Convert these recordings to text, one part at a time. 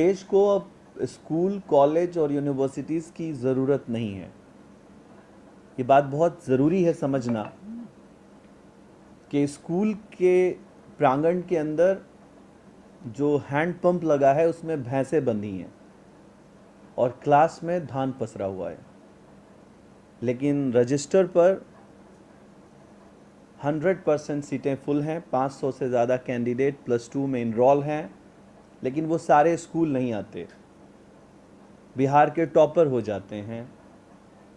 देश को अब स्कूल, कॉलेज और यूनिवर्सिटीज़ की ज़रूरत नहीं है। ये बात बहुत ज़रूरी है समझना कि स्कूल के प्रांगण के अंदर जो हैंड पंप लगा है उसमें भैंसें बंधी हैं और क्लास में धान पसरा हुआ है, लेकिन रजिस्टर पर 100% सीटें फुल हैं। 500 से ज़्यादा कैंडिडेट +2 में इनरोल हैं, लेकिन वो सारे स्कूल नहीं आते। बिहार के टॉपर हो जाते हैं,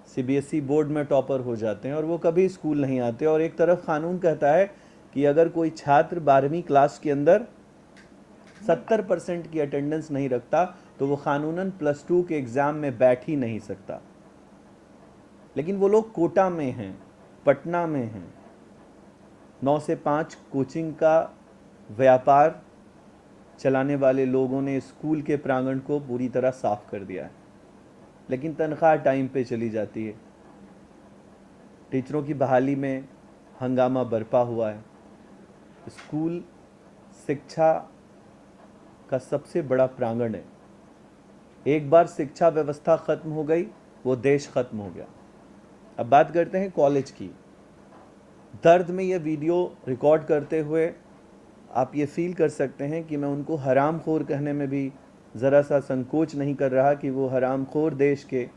सीबीएसई बोर्ड में टॉपर हो जाते हैं और वो कभी स्कूल नहीं आते। और एक तरफ कानून कहता है कि अगर कोई छात्र 12वीं क्लास के अंदर 70% की अटेंडेंस नहीं रखता तो वो कानूनन +2 के एग्ज़ाम में बैठ ही नहीं सकता। लेकिन वो लोग कोटा में हैं, पटना में हैं। 9 से 5 कोचिंग का व्यापार चलाने वाले लोगों ने स्कूल के प्रांगण को पूरी तरह साफ कर दिया है, लेकिन तनख्वाह टाइम पे चली जाती है। टीचरों की बहाली में हंगामा बरपा हुआ है। स्कूल शिक्षा का सबसे बड़ा प्रांगण है। एक बार शिक्षा व्यवस्था खत्म हो गई, वो देश खत्म हो गया। अब बात करते हैं कॉलेज की। दर्द में ये वीडियो रिकॉर्ड करते हुए आप ये फील कर सकते हैं कि मैं उनको हरामखोर कहने में भी ज़रा सा संकोच नहीं कर रहा कि वो हरामखोर देश के,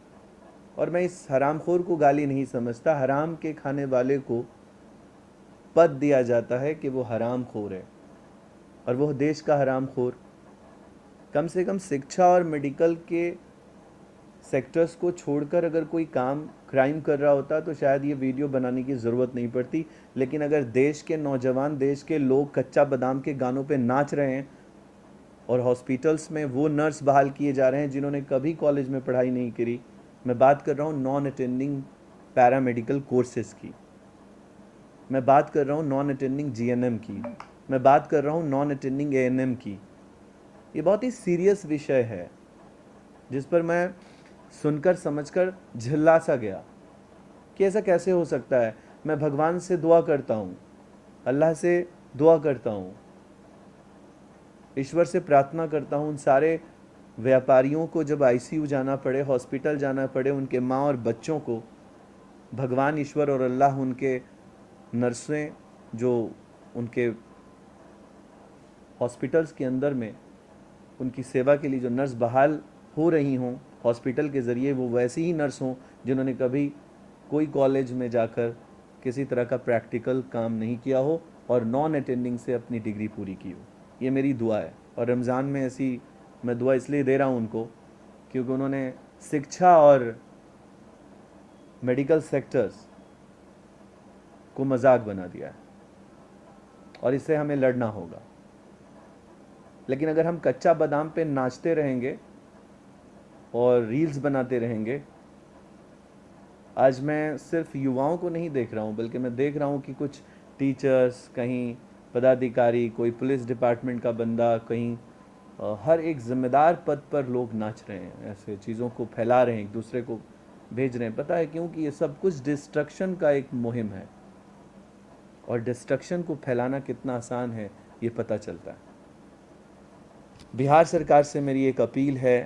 और मैं इस हरामखोर को गाली नहीं समझता, हराम के खाने वाले को पद दिया जाता है कि वो हरामखोर है और वो देश का हरामखोर। कम से कम शिक्षा और मेडिकल के सेक्टर्स को छोड़कर अगर कोई काम क्राइम कर रहा होता तो शायद ये वीडियो बनाने की ज़रूरत नहीं पड़ती। लेकिन अगर देश के नौजवान, देश के लोग कच्चा बादाम के गानों पे नाच रहे हैं और हॉस्पिटल्स में वो नर्स बहाल किए जा रहे हैं जिन्होंने कभी कॉलेज में पढ़ाई नहीं करी, मैं बात कर रहा हूँ नॉन अटेंडिंग पैरामेडिकल कोर्सेज़ की, मैं बात कर रहा हूँ नॉन अटेंडिंग जीएनएम की, मैं बात कर रहा हूँ नॉन अटेंडिंग एएनएम की। ये बहुत ही सीरियस विषय है जिस पर मैं सुनकर समझकर झिल्ला सा गया कि ऐसा कैसे हो सकता है। मैं भगवान से दुआ करता हूँ, अल्लाह से दुआ करता हूँ, ईश्वर से प्रार्थना करता हूँ उन सारे व्यापारियों को जब आईसीयू जाना पड़े, हॉस्पिटल जाना पड़े, उनके माँ और बच्चों को भगवान, ईश्वर और अल्लाह उनके नर्सें जो उनके हॉस्पिटल्स के अंदर में उनकी सेवा के लिए जो नर्स बहाल हो रही हों हॉस्पिटल के ज़रिए, वो वैसी ही नर्स हों जिन्होंने कभी कोई कॉलेज में जाकर किसी तरह का प्रैक्टिकल काम नहीं किया हो और नॉन अटेंडिंग से अपनी डिग्री पूरी की हो। ये मेरी दुआ है और रमज़ान में ऐसी मैं दुआ इसलिए दे रहा हूँ उनको क्योंकि उन्होंने शिक्षा और मेडिकल सेक्टर्स को मजाक बना दिया है और इससे हमें लड़ना होगा। लेकिन अगर हम कच्चा बादाम पे नाचते रहेंगे और रील्स बनाते रहेंगे, आज मैं सिर्फ युवाओं को नहीं देख रहा हूँ बल्कि मैं देख रहा हूँ कि कुछ टीचर्स, कहीं पदाधिकारी, कोई पुलिस डिपार्टमेंट का बंदा, कहीं हर एक जिम्मेदार पद पर लोग नाच रहे हैं, ऐसे चीज़ों को फैला रहे हैं, एक दूसरे को भेज रहे हैं। पता है क्यों? कि ये सब कुछ डिस्ट्रक्शन का एक मुहिम है और डिस्ट्रक्शन को फैलाना कितना आसान है ये पता चलता है। बिहार सरकार से मेरी एक अपील है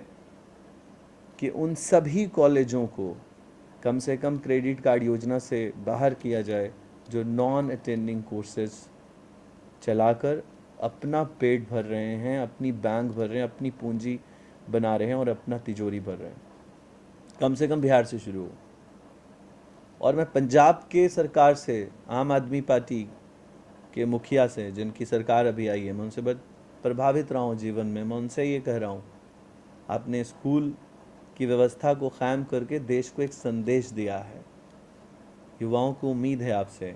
कि उन सभी कॉलेजों को कम से कम क्रेडिट कार्ड योजना से बाहर किया जाए जो नॉन अटेंडिंग कोर्सेज चलाकर अपना पेट भर रहे हैं, अपनी बैंक भर रहे हैं, अपनी पूंजी बना रहे हैं और अपना तिजोरी भर रहे हैं। कम से कम बिहार से शुरू हो। और मैं पंजाब के सरकार से, आम आदमी पार्टी के मुखिया से, जिनकी सरकार अभी आई है, मैं उनसे बहुत प्रभावित रहा हूँ जीवन में। मैं उनसे ये कह रहा हूँ, आपने स्कूल की व्यवस्था को कायम करके देश को एक संदेश दिया है। युवाओं को उम्मीद है आपसे,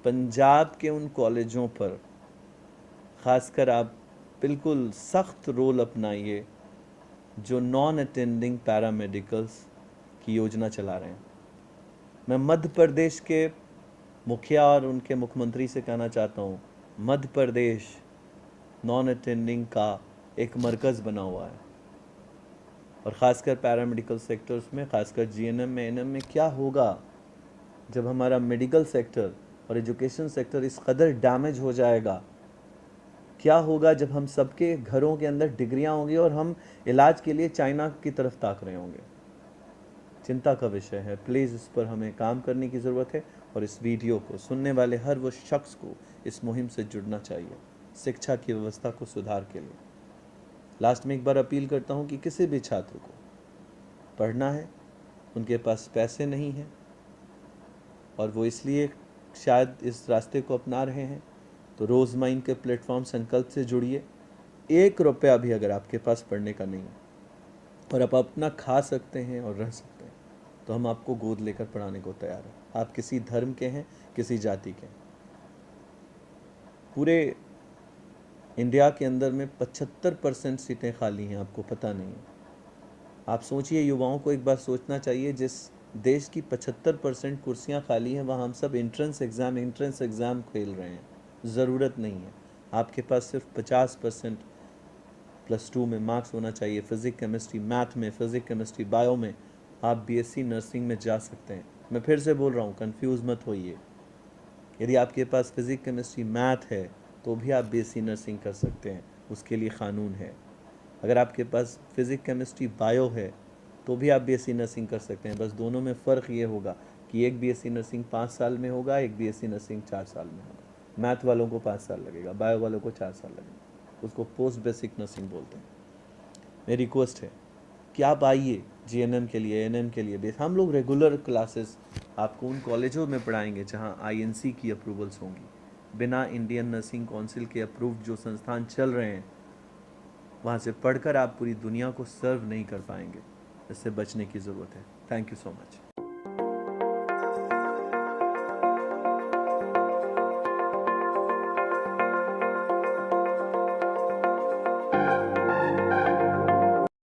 पंजाब के उन कॉलेजों पर ख़ासकर आप बिल्कुल सख्त रोल अपनाइए जो नॉन अटेंडिंग पैरामेडिकल्स की योजना चला रहे हैं। मैं मध्य प्रदेश के मुखिया और उनके मुख्यमंत्री से कहना चाहता हूँ, मध्य प्रदेश नॉन अटेंडिंग का एक मरकज़ बना हुआ है और ख़ासकर पैरामेडिकल सेक्टर्स में, ख़ासकर जीएनएम में, एएनएम में क्या होगा जब हमारा मेडिकल सेक्टर और एजुकेशन सेक्टर इस कदर डैमेज हो जाएगा क्या होगा जब हम सबके घरों के अंदर डिग्रियां होंगी और हम इलाज के लिए चाइना की तरफ ताक रहे होंगे। चिंता का विषय है। प्लीज़ इस पर हमें काम करने की ज़रूरत है और इस वीडियो को सुनने वाले हर वो शख्स को इस मुहिम से जुड़ना चाहिए शिक्षा की व्यवस्था को सुधार के लिए। लास्ट में एक बार अपील करता हूँ कि किसी भी छात्र को पढ़ना है, उनके पास पैसे नहीं हैं और वो इसलिए शायद इस रास्ते को अपना रहे हैं, तो रोज़माइन के प्लेटफॉर्म संकल्प से जुड़िए। 1 रुपया भी अगर आपके पास पढ़ने का नहीं है और आप अपना खा सकते हैं और रह सकते हैं, तो हम आपको गोद लेकर पढ़ाने को तैयार हैं। आप किसी धर्म के हैं, किसी जाति के हैं। पूरे इंडिया के अंदर में 75% सीटें खाली हैं, आपको पता नहीं है। आप सोचिए, युवाओं को एक बार सोचना चाहिए, जिस देश की 75% कुर्सियां खाली हैं वहाँ हम सब एंट्रेंस एग्ज़ाम खेल रहे हैं। ज़रूरत नहीं है। आपके पास सिर्फ 50% +2 में मार्क्स होना चाहिए। फिज़िक्स केमिस्ट्री मैथ में, फिज़िक्स केमिस्ट्री बायो में आप बीएससी नर्सिंग में जा सकते हैं। मैं फिर से बोल रहा हूँ, कंफ्यूज मत होइए। यदि आपके पास फिज़िक्स केमिस्ट्री मैथ है तो भी आप बीएससी नर्सिंग कर सकते हैं, उसके लिए क़ानून है। अगर आपके पास फिज़िक्स केमिस्ट्री बायो है तो भी आप बीएससी नर्सिंग कर सकते हैं। बस दोनों में फ़र्क ये होगा कि एक बीएससी नर्सिंग 5 साल में होगा, एक बीएससी नर्सिंग 4 साल में होगा। मैथ वालों को 5 साल लगेगा, बायो वालों को 4 साल लगेगा। उसको पोस्ट बेसिक नर्सिंग बोलते हैं। मेरी रिक्वेस्ट है कि आप आइए जीएनएम के लिए, एएनएम के लिए। हम लोग रेगुलर क्लासेस आपको उन कॉलेजों में पढ़ाएंगे जहां आईएनसी की अप्रूवल्स होंगी। बिना इंडियन नर्सिंग काउंसिल के अप्रूव्ड जो संस्थान चल रहे हैं, वहाँ से पढ़कर आप पूरी दुनिया को सर्व नहीं कर पाएंगे। इससे बचने की ज़रूरत है। Thank you so much.